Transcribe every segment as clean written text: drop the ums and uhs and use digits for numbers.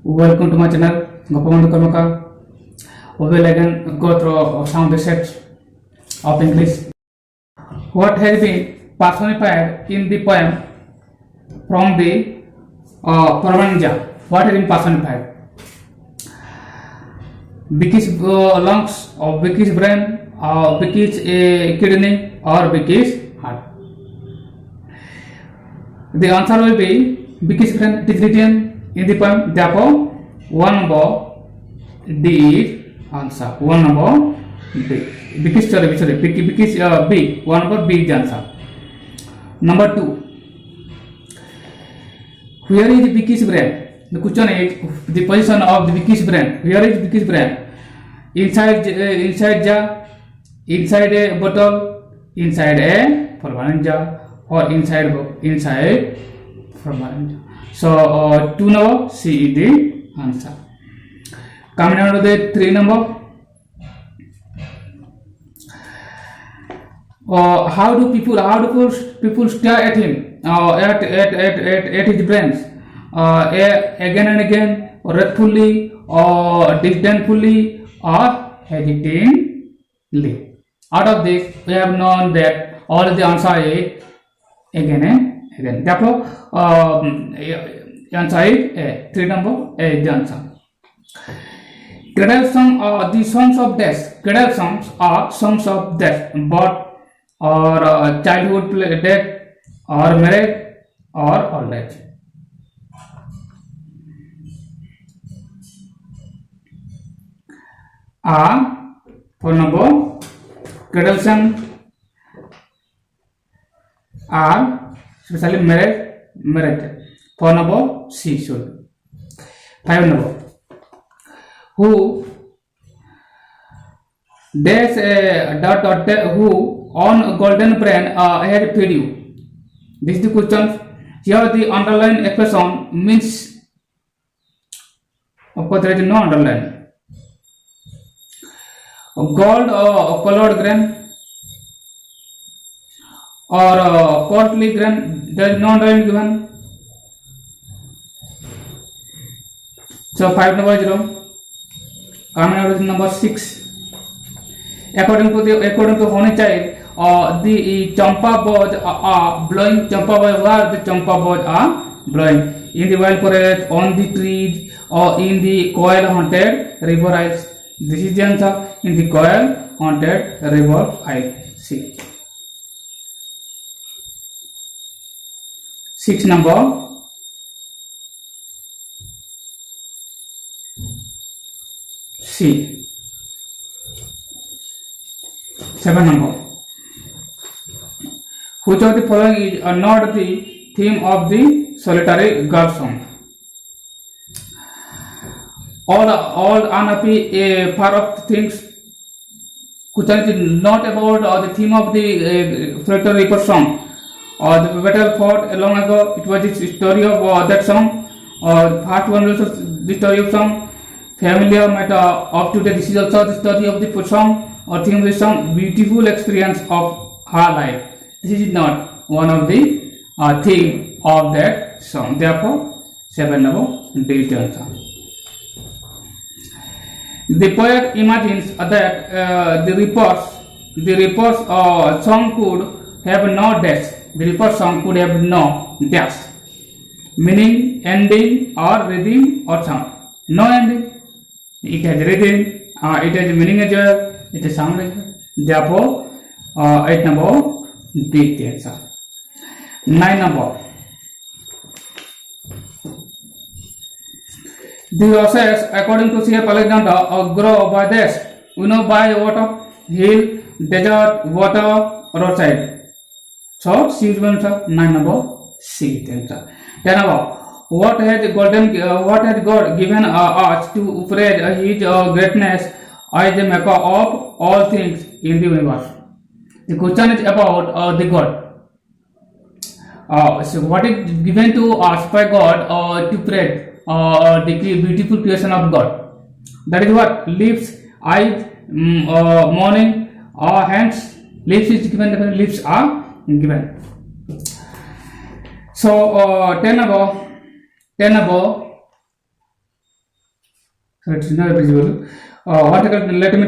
Welcome to my channel. Gopamandu Karmaka. We will again go through some research of English. What has been personified in the poem from the Paramanija? What has been personified? Biki's lungs, or Biki's brain, or Biki's kidney, or Biki's heart. The answer will be Biki's brain. It is written in the poem. Therefore, 1 number D is answer. 1 number D. Biki's B. 1 number B is the answer. Number 2. Where is Biki's brain? The question is the position of the Biki's brain. Where is Biki's brain? Inside jar, inside a bottle, inside a permanent jar, or inside permanent jar. So 2 number C is the answer. Coming down to the 3 number. How do people stare at him? At his brains? Again and again, or wrathfully, or disdainfully, or hesitatingly. Out of this, we have known that all the answer is again and again. Therefore, answer is A. 3 number A is the answer. Cradle songs are the songs of death. Cradle songs are songs of death, birth, or childhood, death, or marriage, or old age. For number, cradle song are especially marriage. For number C should. 5 number. Who dash who on golden brain had fed you? This is the question. Here the underline expression means, of course there is no underline. Gold colored grain or costly grain, there is no underline given. So 5 number 0. Coming out with number 6. According to Honey Child, the champa birds are blowing. Champa birds, where the champa birds are blowing? In the wild forest, on the trees, or in the coil haunted river ice. This is the answer. In the coil haunted river ice. C. 6 number. C. 7 number. Which of the following is not the theme of the solitary girl song? All unhappy, far off things. Question is not about the theme of the solitary river song. The battle fought long ago. It was the story of that song. Part 1 was the story of song. Familiar matter of today. This is also the story of the song or theme of the song. Beautiful experience of her life. This is not one of the theme of that song. Therefore, 7 number D is the answer. The poet imagines that the reaper's song could have no dash. The reaper's song could have no dash, meaning ending or rhythm or sound. No ending. It has rhythm, it has meaning as well, it has sound as well. Therefore, 8 number D is the answer. 9 number. The roses, according to C.F. Alexander, grow by this. We know by water, hill, desert, water, roadside. So, C is the answer. 9 number C is the answer. 10 number. What has God given us to praise His greatness as the maker of all things in the universe? The question is about the God. So what is given to us by God to praise the beautiful creation of God? That is what? Lips, eyes, morning, hands. Lips is given. Lips are given. So 10 above So it is not visible. Let me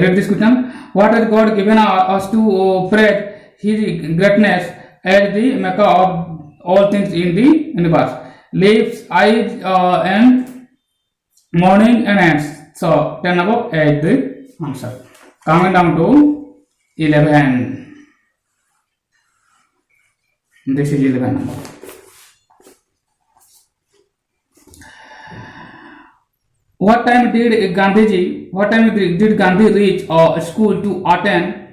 read this question. What has God given us to praise His greatness as the maker of all things in the universe? Lips, eyes, and morning and hands. So 10 above is the answer. Coming down to 11. This is 11 number. What time did Gandhi reach school to attend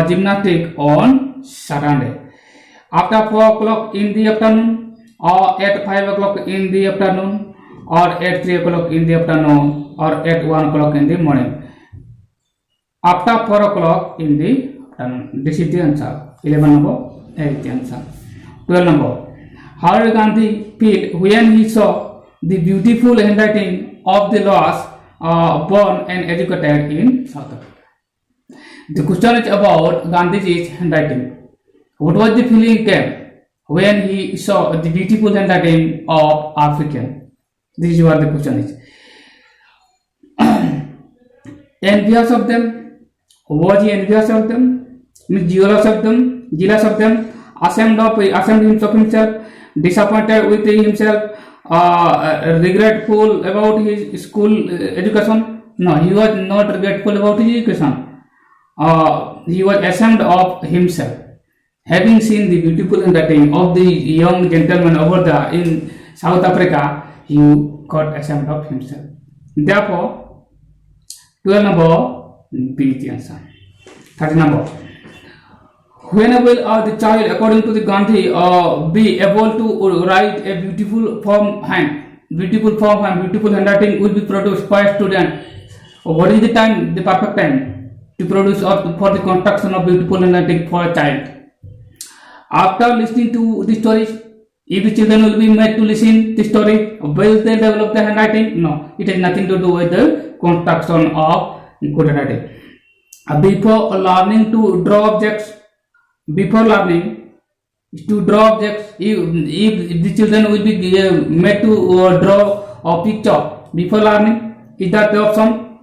gymnastics on Saturday? After 4 o'clock in the afternoon, or at 5 o'clock in the afternoon, or at 3 o'clock in the afternoon, or at 1 o'clock in the morning? After 4 o'clock in the afternoon. This is the answer. 11 number is the answer. 12 number. How did Gandhi feel when he saw the beautiful handwriting of the laws born and educated in South Africa? The question is about Gandhiji's handwriting. What was the feeling he came when he saw the beautiful handwriting of African? This is what the question is. Envious of them? Was he envious of them? Jealous of them? Ashamed of himself? Disappointed with himself? Regretful about his school education? No, he was not regretful about his education. He was ashamed of himself. Having seen the beautiful handwriting of the young gentleman over there in South Africa, he got ashamed of himself. Therefore, 12 number B is the answer. 13 number. When will the child, according to the Gandhi, be able to write a beautiful handwriting will be produced by a student? What is the time, the perfect time to produce or for the construction of beautiful handwriting for a child? After listening to the stories, if the children will be made to listen the story, will they develop the handwriting? No, it has nothing to do with the construction of good handwriting. Before learning to draw objects, if the children will be made to draw a picture before learning, is that the option?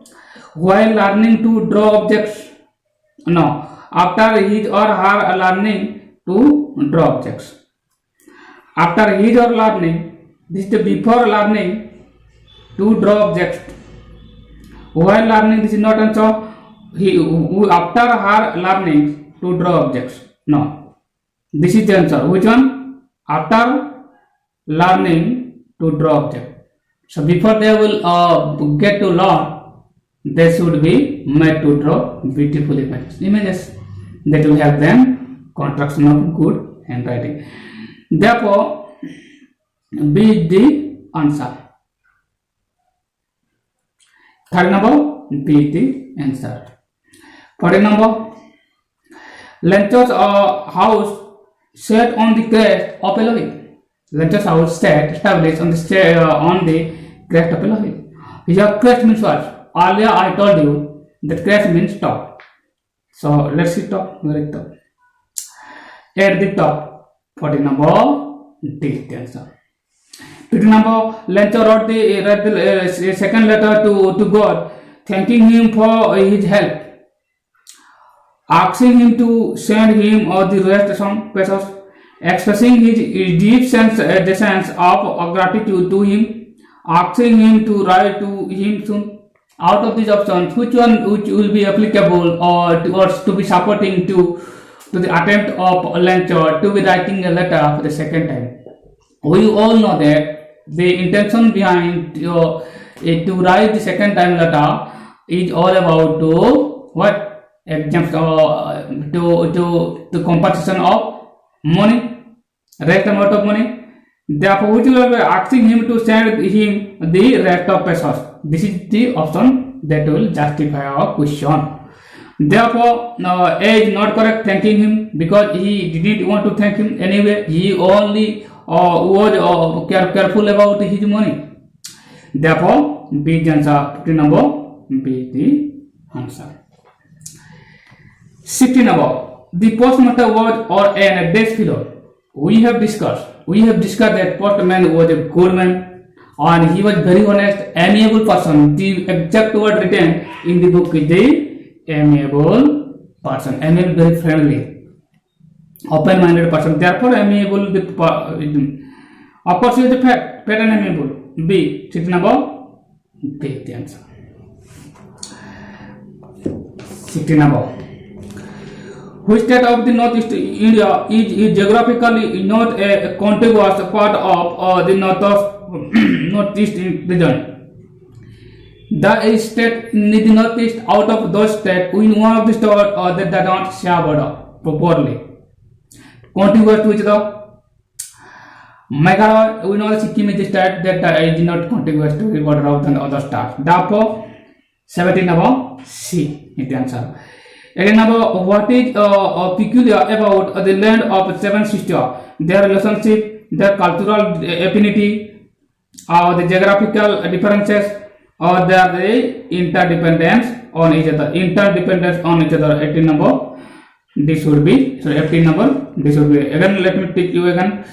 While learning to draw objects? No, after his or her learning to draw objects. After his or learning, this is the before learning to draw objects. While learning, this is not answer. After her learning to draw objects. No, this is the answer. Which one? After learning to draw object. So before they will get to learn, they should be made to draw beautiful images that will help them construction of good handwriting. Therefore, B is the answer. Third number, B is the answer. 14 number. Lencho's house set on the crest of a hill. Lencho's house established on the crest of a hill. Here crest means what? Earlier I told you that crest means top. So let's see top. Where is top? At the top. 14 number D is the answer. 15 number. Lencho wrote the second letter to God, thanking him for his help, asking him to send him the rest some pesos, expressing his deep sense of gratitude to him, asking him to write to him soon. Out of these options, which one will be applicable or to be supporting to the attempt of Lencho to be writing a letter for the second time? We all know that the intention behind to write the second time letter is all about to what? Exempt to compensation of money, rest amount of money. Therefore, which will be asking him to send him the rest of pesos. This is the option that will justify our question. Therefore, A is not correct, thanking him, because he didn't want to thank him anyway. He only was careful about his money. Therefore, B is the answer. 15 number, B is the answer. 16 number. The postmaster was an desk fellow. We have discussed that postman was a good man and he was very honest, amiable person. The exact word written in the book is the amiable person. Amiable, very friendly, open-minded person. Therefore, amiable. Of course, he is the fat and amiable. B. City number B. The answer. City number. Which state of the northeast India is geographically not a contiguous part of the northeast region? The state in the northeast out of those states, in one of the states that do not share border properly. Contiguous to each other. Meghalaya, we know the Sikkim is the state that is not contiguous to the border of the other states. Therefore, 17 number C is the answer. Again, number, what is peculiar about the land of seven sisters? Their relationship, their cultural affinity, the geographical differences, or their interdependence on each other. Interdependence on each other. 18 number. This would be 18 number. This would be. Again, let me take you again.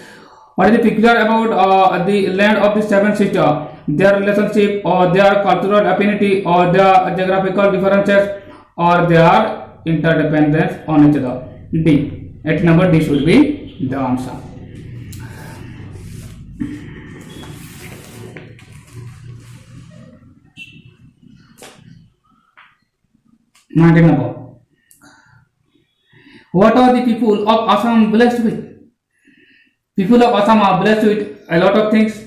What is the peculiar about the land of the seven sisters? Their relationship, or their cultural affinity, or their geographical differences, or their interdependence on each other. D. 8 number D should be the answer. Ninth number. What are the people of Assam blessed with? People of Assam are blessed with a lot of things.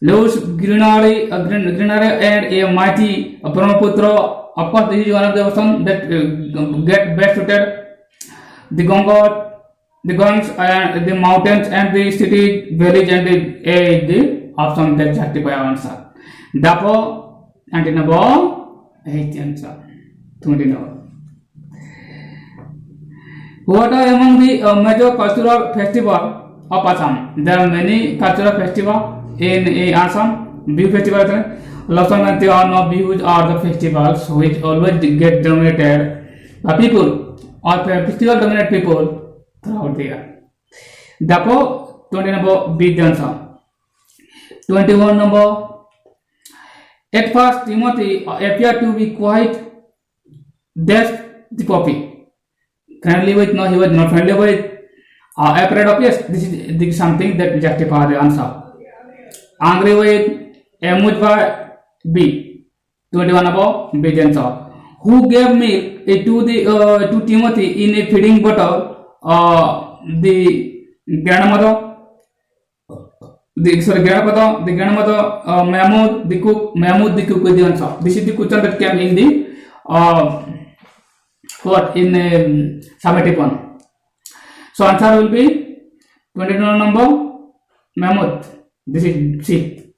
Lush, greenery, and a mighty Brahmaputra. Of course, this is one of the options that get best suited. The Ganges, and the mountains, and the city, village, and the option that justify our answer. Therefore, number 8 answer. 20 number. What are among the major cultural festivals of Assam? There are many cultural festivals in Assam. Bihu festival. Losong and Tiwan Bihus are the festivals which always get dominated by people, or festival dominate people throughout the year. Therefore, 20 number B the answer. 21 number. At first, Timothy appeared to be quite dashed the puppy. Friendly with, no, he was not friendly with. Afraid of, yes, this is something that justifies the answer. Angry with, amused by. B. 21 above B the answer. Who gave milk to Timothy in a feeding bottle? The grandmother. The grandmother, Mahmud the cook is the answer. This is the question that came in the summative one. So answer will be 22 number Mahmud. This is C.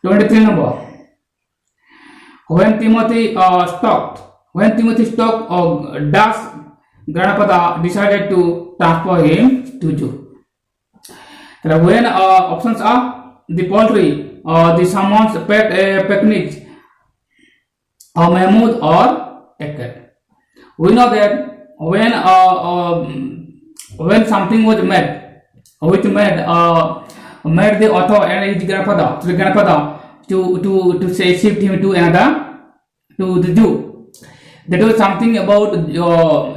23 number. When Timothy stopped, Das grandfather decided to transfer him to Jew. When options are the poultry, the someone's pet picnic, Mahmoud or a cat. We know that when something was made, which made the author and his grandfather to say shift him to another, to the Jew. That was something about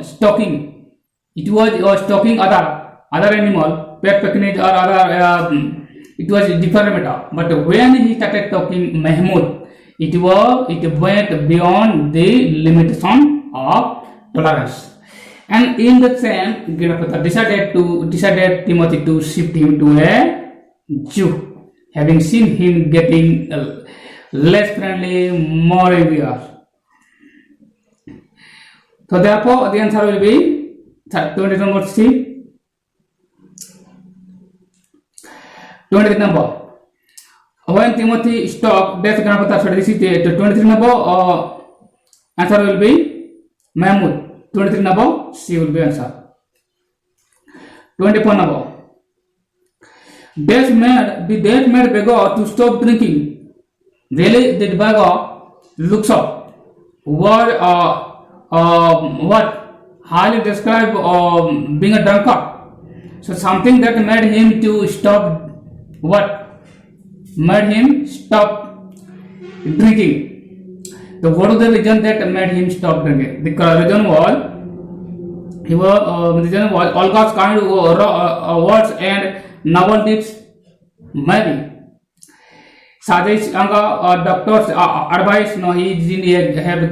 stalking. It was stalking other animal, pet picnic or other. It was a different matter. But when he started talking Mahmud, it went beyond the limitation of tolerance. And in the same, grandfather decided Timothy to shift him to a Jew, having seen him getting less friendly, more envious. So therefore, the answer will be 20 number C. 23 number. When Timothy stopped, that's grandfather started this is the 23 number. Answer will be Mahmud. 23 number C will be answer. 24 number. Death made beggar to stop drinking. Really, the beggar looks up. What highly described being a drunkard. So something that made him to stop what? made him stop drinking. So what was the reason that made him stop drinking? The reason was Olga's kind words and novel tips. Maybe suggest doctor's advice. No, he didn't have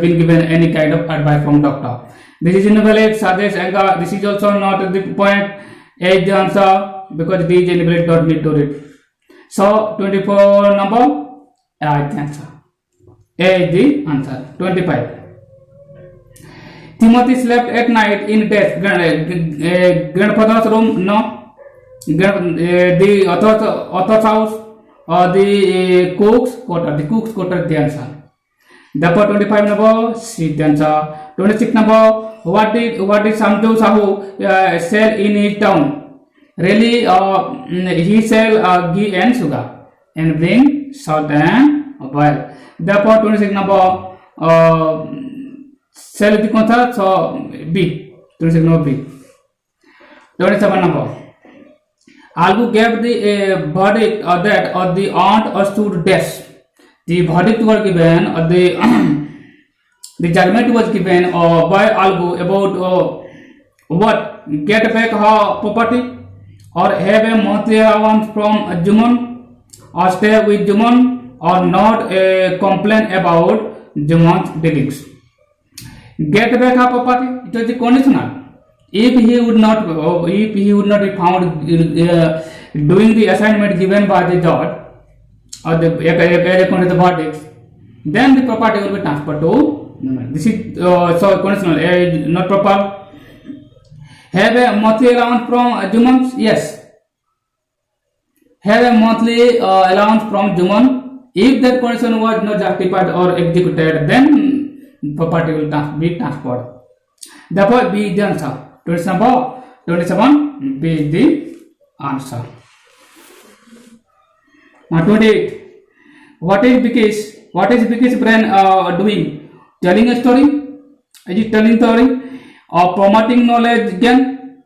been given any kind of advice from doctor. This is invalid. Suggest this is also not the point. A is the answer because D is invalid. Don't need to read. So 24 number A is the answer. A is the answer. 25. Timothy slept at night in desk. Grandfather's room? No. The author's house or the cook's quarter? The cook's quarter is the answer. Therefore, 25 number C is the answer. 26 number. What did Samju Sahu sell in his town? Really, he sell ghee and sugar and bring salt and oil. Therefore, 26 number sell the concept, so B. 26 number B. 27 number. Algu gave the verdict that the aunt stood death. The verdict was given, the judgment was given by Algu about what? Get back her property, or have a monthly allowance from Juman, or stay with Juman, or not complain about Juman's dealings. Get back her property, it was the conditional. If he would not be found doing the assignment given by the judge or the according to the verdict, then the property will be transferred to. This is so conditional. A is not proper. Have a monthly allowance from Juman? Yes. Have a monthly allowance from Juman. If that condition was not justified or executed, then property will be transferred. Therefore, B is the answer. 27, B is the answer. Now 28. What is Vicky's brain doing? Telling a story? Is it telling story? Or promoting knowledge gain?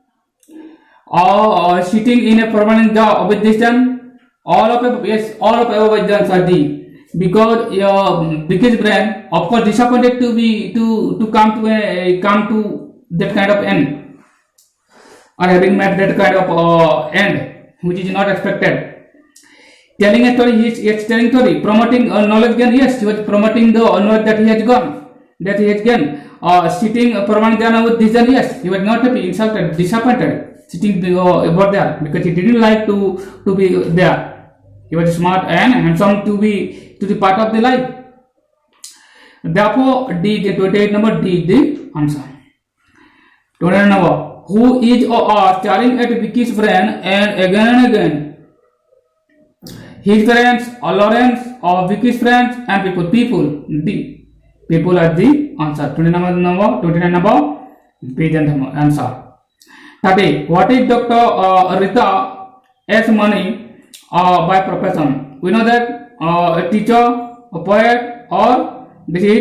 Or sitting in a permanent job with this done? All of above is the answer D. Because Vicky's brain, of course, disappointed to come to that kind of end, or having met that kind of end which is not expected. Telling a story, he is telling story. Promoting knowledge gain, yes, he was promoting the knowledge that he has gained. Sitting permanent with this, yes, he was not happy, insulted, disappointed, sitting over there because he didn't like to be there. He was smart and handsome to the part of the life. Therefore, D, the 28 number D is the answer. 29 number. Who is or are staring at Vicky's friend and again? His friends, or Lawrence, or Vicky's friends and people. D. People are the answer. 29 number B is the answer. 30. What is Dr. Rita S. Money by profession? We know that a teacher, a poet, or this is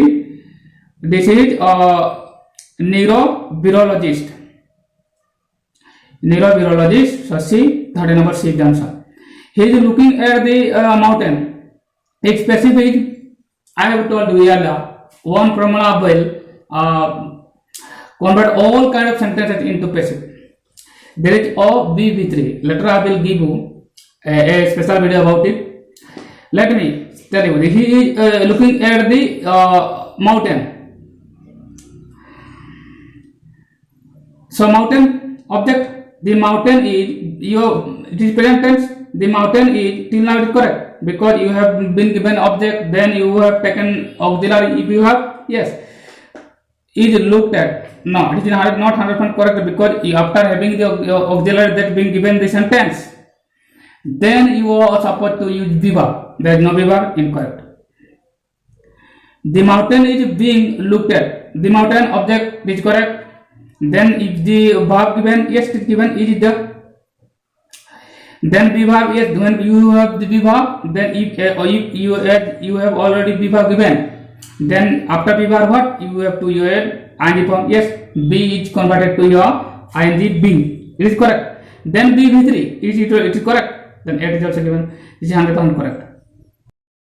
neurobiologist. So C, 30 number C is the answer. He is looking at the mountain. It's specific. I have told you earlier, one formula will convert all kind of sentences into passive. There is OBV3. Later I will give you a special video about it. Let me tell you. He is looking at the mountain. So mountain object. The mountain is it is present tense. The mountain is till now it is correct because you have been given object, then you have taken auxiliary. If you have, yes, is looked at. No, it is not 100% correct because after having the auxiliary that been given the sentence, then you are supposed to use verb. There is no verb, incorrect. The mountain is being looked at. The mountain object is correct. Then if the verb given, yes, it is given, is the. Then verb, yes, when you have the verb, then if you have already verb given, then after verb what you have to add ing form. Yes, be is converted to your ing being. It is correct. Then BV3 it is correct. Then 8 is also given. This is 100% correct.